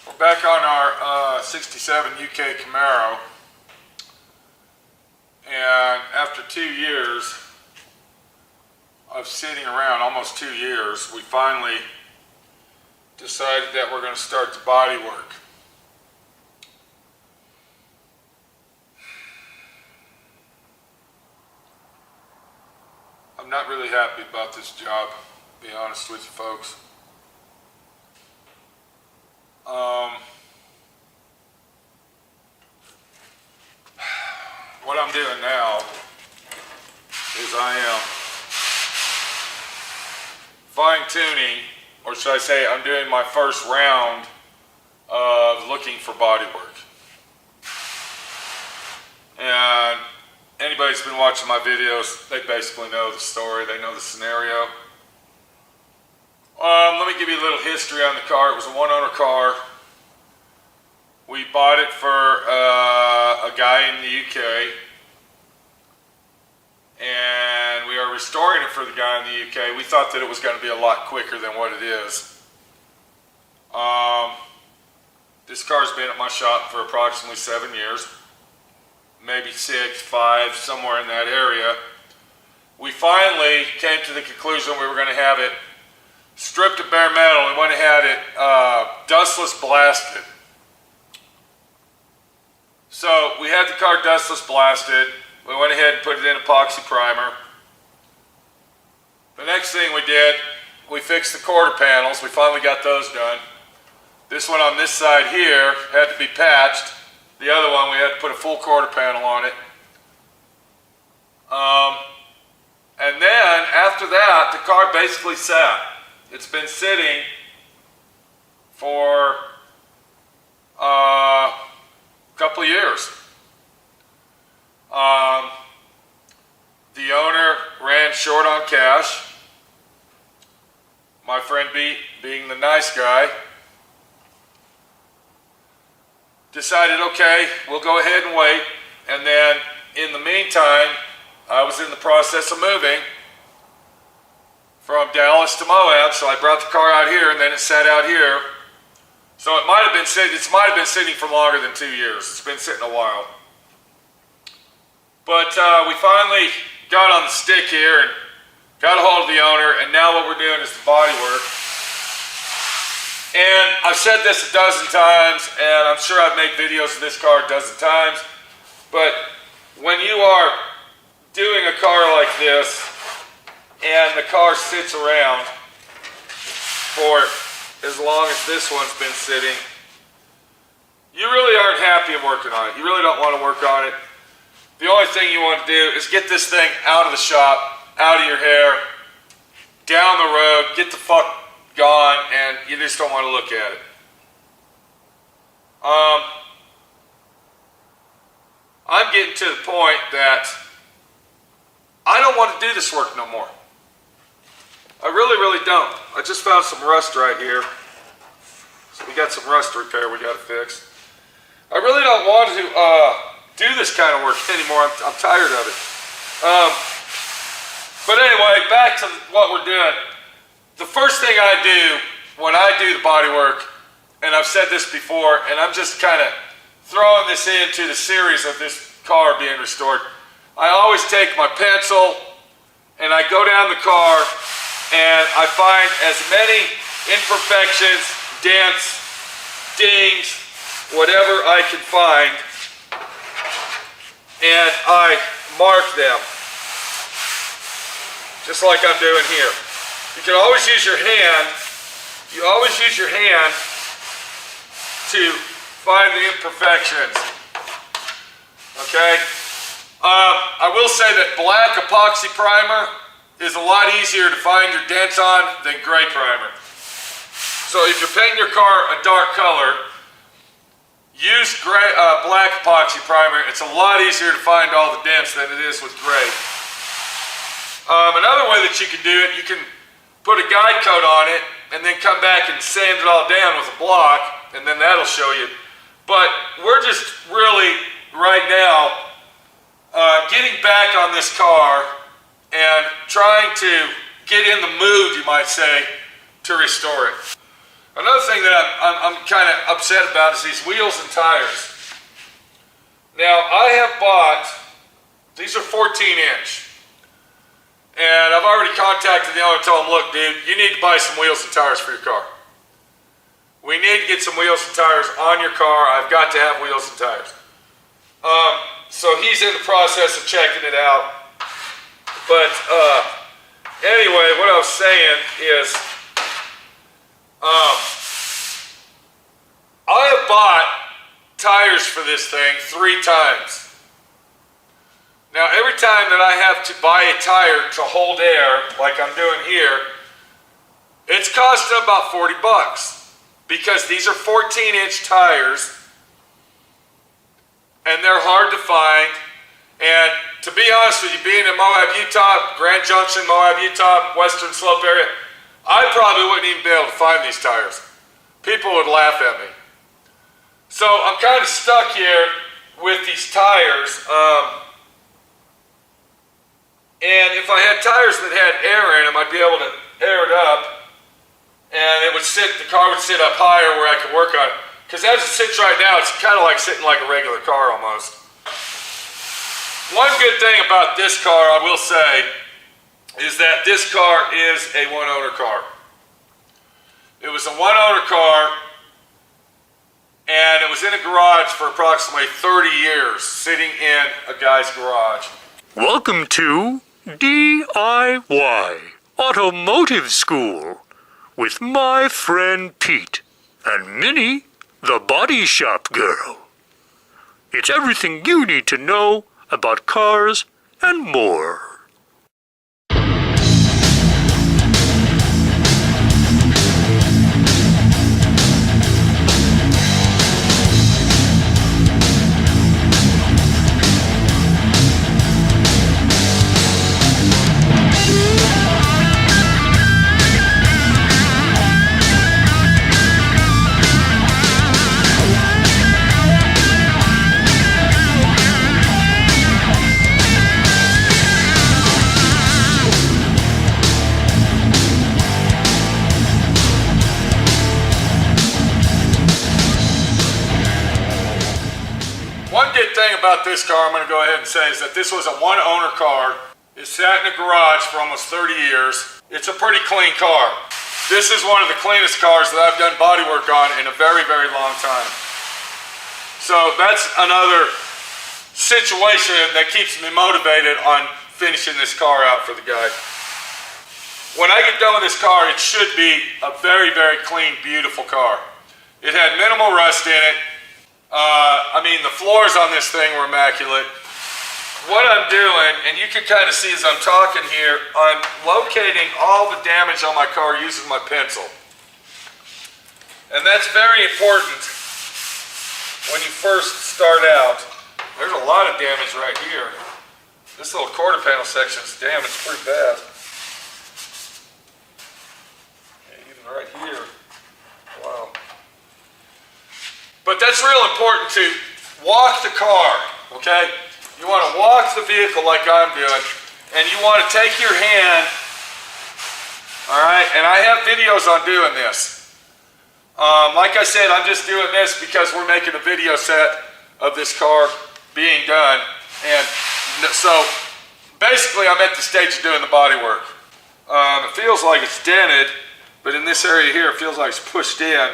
We're back on our 67 UK Camaro, and after 2 years of sitting around, almost 2 years, we finally decided that we're going to start the body work. I'm not really happy about this job, to be honest with you folks. What I'm doing now is I am fine-tuning, or should I say I'm doing my first round of looking for bodywork. And anybody who's been watching my videos, they basically know the story, they know the scenario. Let me give you a little history on the car. It was a one-owner car. We bought it for a guy in the UK, and we are restoring it for the guy in the UK. We thought that it was going to be a lot quicker than what it is. This car's been at my shop for approximately 7 years, maybe 6, 5, somewhere in that area. We finally came to the conclusion we were going to have it stripped of bare metal. We went and had it dustless blasted. So we had the car dustless blasted. We went ahead and put it in epoxy primer. The next thing we did, we fixed the quarter panels. We finally got those done. This one on this side here had to be patched. The other one, we had to put a full quarter panel on it. And then after that, the car basically sat. It's been sitting for a couple of years. The owner ran short on cash. My friend being the nice guy, decided, okay, we'll go ahead and wait. And then in the meantime, I was in the process of moving from Dallas to Moab, so I brought the car out here, and then it sat out here. So it might have been sitting for longer than 2 years. It's been sitting a while. But we finally got on the stick here and got a hold of the owner, and now what we're doing is the body work. And I've said this a dozen times, and I'm sure I've made videos of this car a dozen times, but when you are doing a car like this, and the car sits around for as long as this one's been sitting, you really aren't happy in working on it. You really don't want to work on it. The only thing you want to do is get this thing out of the shop, out of your hair, down the road, get the fuck gone, and you just don't want to look at it. I'm getting to the point that I don't want to do this work no more. I really don't. I just found some rust right here. So we got some rust to repair we got to fix. I really don't want to do this kind of work anymore. I'm tired of it. But anyway, back to what we're doing. The first thing I do when I do the body work, and I've said this before, and I'm just kind of throwing this into the series of this car being restored, I always take my pencil and I go down the car and I find as many imperfections, dents, dings, whatever I can find, and I mark them, just like I'm doing here. You can always use your hand. You always use your hand to find the imperfections. Okay? I will say that black epoxy primer is a lot easier to find your dents on than gray primer. So if you're painting your car a dark color, use black epoxy primer. It's a lot easier to find all the dents than it is with gray. Another way that you can do it, you can put a guide coat on it and then come back and sand it all down with a block, and then that'll show you. But we're just really, right now, getting back on this car and trying to get in the mood, you might say, to restore it. Another thing that I'm kind of upset about is these wheels and tires. Now, I have bought, these are 14-inch. And I've already contacted the owner and told him, look, dude, you need to buy some wheels and tires for your car. We need to get some wheels and tires on your car. I've got to have wheels and tires. So he's in the process of checking it out. But anyway, what I was saying is, I have bought tires for this thing 3 times. Now, every time that I have to buy a tire to hold air, like I'm doing here, it's costing about 40 bucks. Because these are 14-inch tires, and they're hard to find. And to be honest with you, being in Moab, Utah, Grand Junction, Moab, Utah, Western Slope area, I probably wouldn't even be able to find these tires. People would laugh at me. So I'm kind of stuck here with these tires. And if I had tires that had air in them, I'd be able to air it up. And it would the car would sit up higher where I could work on it. Because as it sits right now, it's kind of like sitting like a regular car almost. One good thing about this car, I will say, is that this car is a one-owner car. It was a one-owner car, and it was in a garage for approximately 30 years, sitting in a guy's garage. Welcome to D.I.Y. Automotive School with my friend Pete and Minnie, the body shop girl. It's everything you need to know about cars and more. One good thing about this car, I'm going to go ahead and say, is that this was a one-owner car. It sat in a garage for almost 30 years. It's a pretty clean car. This is one of the cleanest cars that I've done bodywork on in a very, very long time. So that's another situation that keeps me motivated on finishing this car out for the guy. When I get done with this car, it should be a very, very clean, beautiful car. It had minimal rust in it. I mean, the floors on this thing were immaculate. What I'm doing, and you can kind of see as I'm talking here, I'm locating all the damage on my car using my pencil. And that's very important when you first start out. There's a lot of damage right here. This little quarter panel section is damaged pretty bad. And even right here. Wow. But that's real important to walk the car, okay? You want to walk the vehicle like I'm doing, and you want to take your hand, all right? And I have videos on doing this. Like I said, I'm just doing this because we're making a video set of this car being done. And so basically I'm at the stage of doing the body work. It feels like it's dented, but in this area here, it feels like it's pushed in.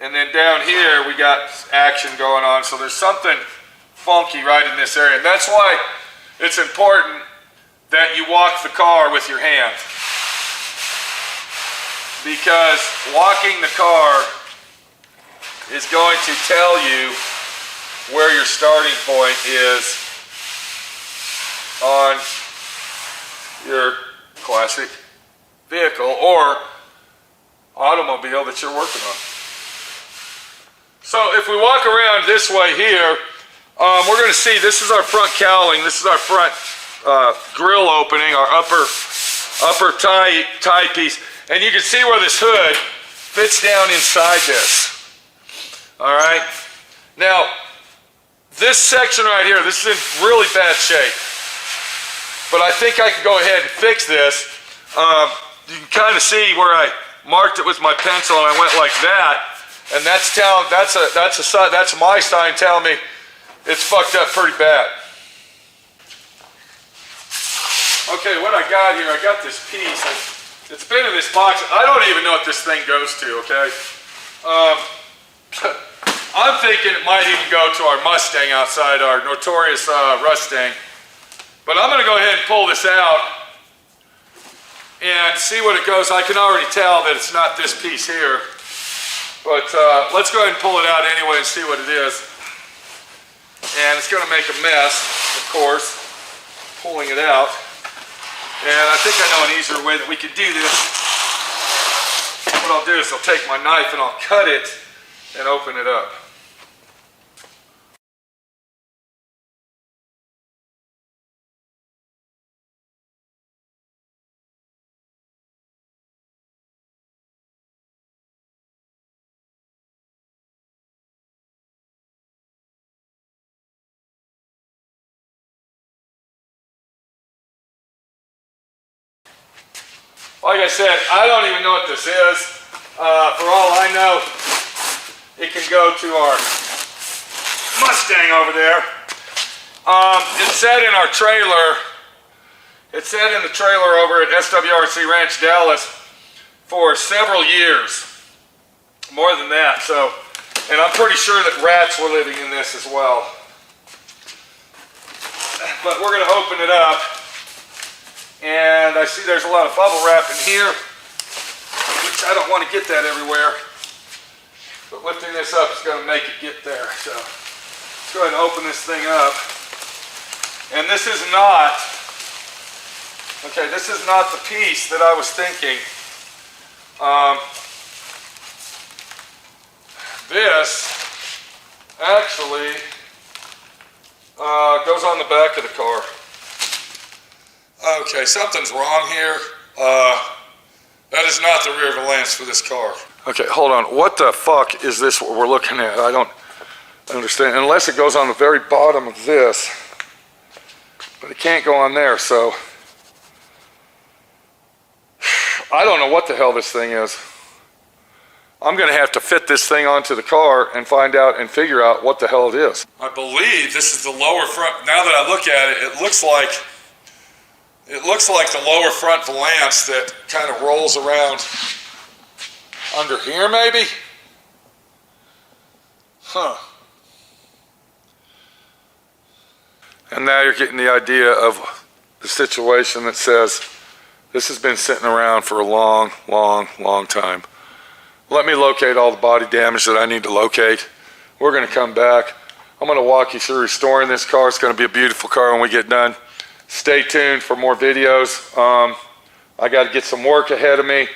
And then down here, we got action going on. So there's something funky right in this area. And that's why it's important that you walk the car with your hand. Because walking the car is going to tell you where your starting point is on your classic vehicle or automobile that you're working on. So if we walk around this way here, we're going to see this is our front cowling. This is our front grill opening, our upper tie piece. And you can see where this hood fits down inside this. All right. Now, this section right here, this is in really bad shape. But I think I can go ahead and fix this. You can kind of see where I marked it with my pencil and I went like that, and that's my sign telling me it's fucked up pretty bad. Okay, what I got here, I got this piece. It's been in this box. I don't even know what this thing goes to, okay? I'm thinking it might even go to our Mustang outside, our notorious Mustang. But I'm gonna go ahead and pull this out and see what it goes. I can already tell that it's not this piece here. But let's go ahead and pull it out anyway and see what it is. And it's gonna make a mess, of course, pulling it out. And I think I know an easier way that we could do this. What I'll do is I'll take my knife and I'll cut it and open it up. Like I said, I don't even know what this is. For all I know, it can go to our Mustang over there. It said in our trailer, it said in the trailer over at SWRC Ranch Dallas for several years, more than that. So, and I'm pretty sure that rats were living in this as well. But we're going to open it up. And I see there's a lot of bubble wrap in here, which I don't want to get that everywhere. But lifting this up is going to make it get there. So let's go ahead and open this thing up. And this is not, okay, this is not the piece that I was thinking. This actually goes on the back of the car. Okay, something's wrong here. That is not the rear valance for this car. Okay, hold on. What the fuck is this what we're looking at? I don't understand. Unless it goes on the very bottom of this. But it can't go on there, so I don't know what the hell this thing is. I'm going to have to fit this thing onto the car and find out and figure out what the hell it is. I believe this is the lower front. Now that I look at it, it looks like the lower front valance that kind of rolls around under here, maybe? Huh. And now you're getting the idea of the situation that says this has been sitting around for a long, long, long time. Let me locate all the body damage that I need to locate. We're going to come back. I'm going to walk you through restoring this car. It's going to be a beautiful car when we get done. Stay tuned for more videos. I got to get some work ahead of me.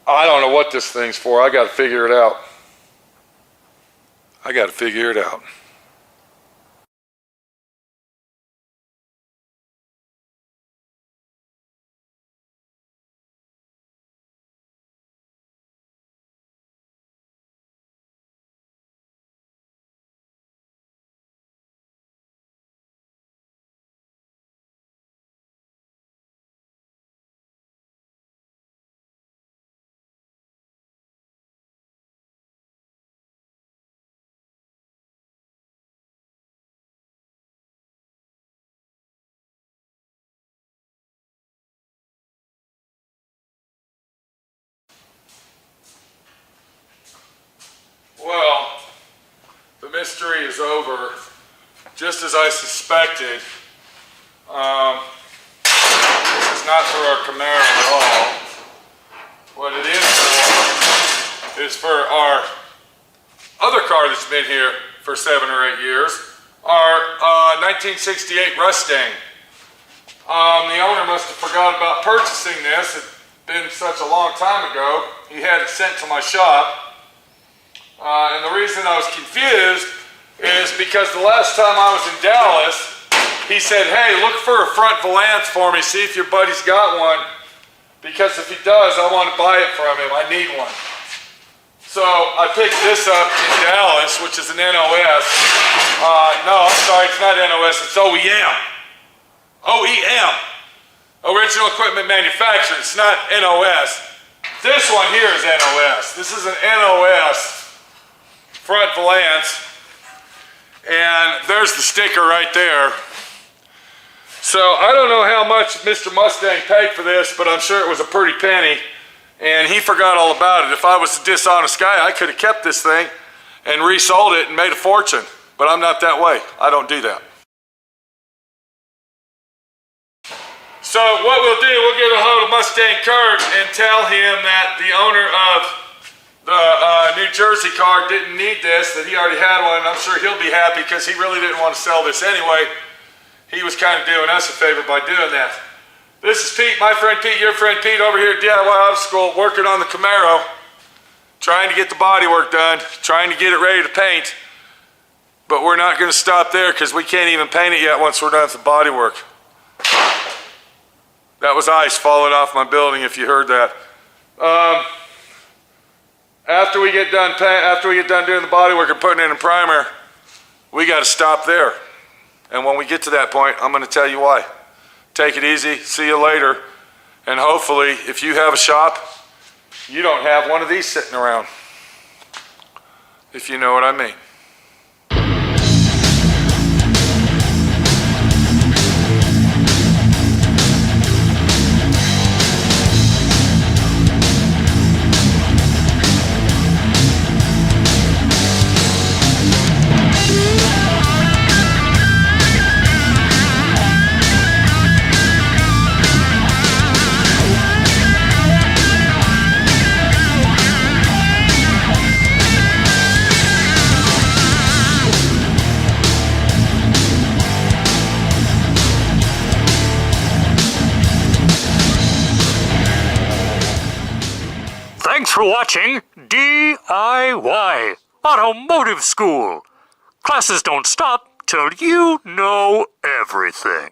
I don't know what this thing's for. I got to figure it out. Well, the mystery is over. Just as I suspected, this is not for our Camaro at all. What it is for our other car that's been here for 7 or 8 years, our 1968 Mustang. The owner must have forgot about purchasing this. It's been such a long time ago. He had it sent to my shop. And the reason I was confused is because the last time I was in Dallas, he said, hey, look for a front valance for me, see if your buddy's got one, because if he does, I want to buy it from him, I need one. So I picked this up in Dallas, which is an NOS. No, I'm sorry, it's not NOS, it's OEM. OEM, Original Equipment Manufacturer, it's not NOS. This one here is NOS. This is an NOS front valance. And there's the sticker right there. So I don't know how much Mr. Mustang paid for this, but I'm sure it was a pretty penny. And he forgot all about it. If I was a dishonest guy, I could have kept this thing and resold it and made a fortune. But I'm not that way. I don't do that. So what we'll do, we'll get a hold of Mustang Kurt and tell him that the owner of the New Jersey car didn't need this, that he already had one. I'm sure he'll be happy because he really didn't want to sell this anyway. He was kind of doing us a favor by doing that. This is Pete, my friend Pete, your friend Pete, over here at D.I.Y. Auto School, working on the Camaro, trying to get the bodywork done, trying to get it ready to paint. But we're not going to stop there because we can't even paint it yet once we're done with the bodywork. That was ice falling off my building, if you heard that. After we get done doing the bodywork and putting in a primer, we got to stop there. And when we get to that point, I'm going to tell you why. Take it easy. See you later. And hopefully, if you have a shop, you don't have one of these sitting around. If you know what I mean. Thanks for watching D.I.Y. Automotive School. Classes don't stop till you know everything.